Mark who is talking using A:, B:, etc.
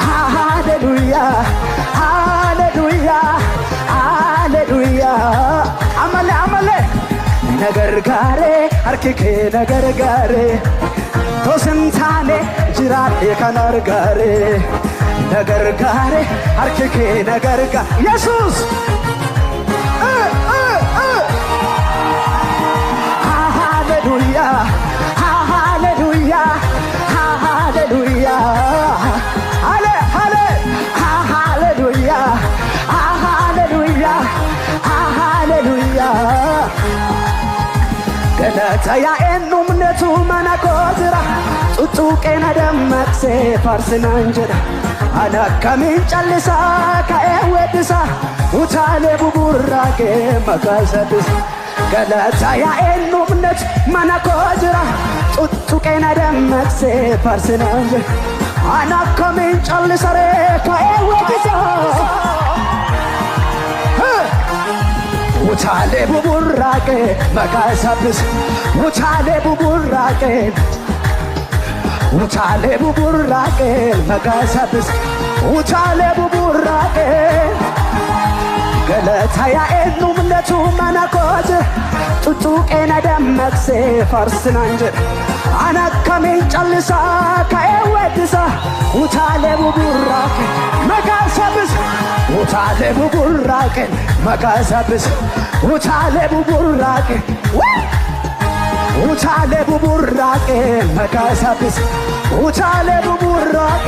A: ሃሌሉያ ሃሌሉያ ሃሌሉያ አመለ አመለ ነገር ጋሬ አርኪኬ ነገር ጋሬ ቶስንታኔ ጅራቴ ከነር ጋሬ ነገር ጋሬ አርኪኬ ነገር ጋር ኢየሱስ ሃሌሉያ ሃሌሉያ ሃሌሉያ ሃሌ ሃሌ ሃሌሉያ ሃሌሉያ ሃሌሉያ ገለታያ ኤኑምነቱ መናኮትራ ጡጡቄና ደመቅሴ ፋርስና እንጀራ አናከሚን ጨልሳ ከኤወድሳ ውታሌ ቡቡራቄ መካሰድስ ገለታያ ኤኑምነት መናኮትራ ጡጡቄና ደመቅሴ ፋርስና እንጀራ አናከሚን ጨልሰሬ ከኤወድሳ ውታሌ ቡቡራቄ መካሰብስ ውታሌ ቡቡራቄ ውታሌ ቡቡራቄ መካሰብስ ውታሌ ቡቡራቄ ገለታያ ኤኑምነቱ መናኮት ጡጡቄና ደመቅሴ ፋርስና እንጀራ አናከሚን ጨልሳ ከኤወድሳ ውታሌ ቡቡራቄ መካሰብስ ውታሌ ቡቡራቄ መካሰብስ ውታሌ ቡቡራቄ ውታሌ ቡቡራቄ መካሰብስ ውታሌ ቡቡራቄ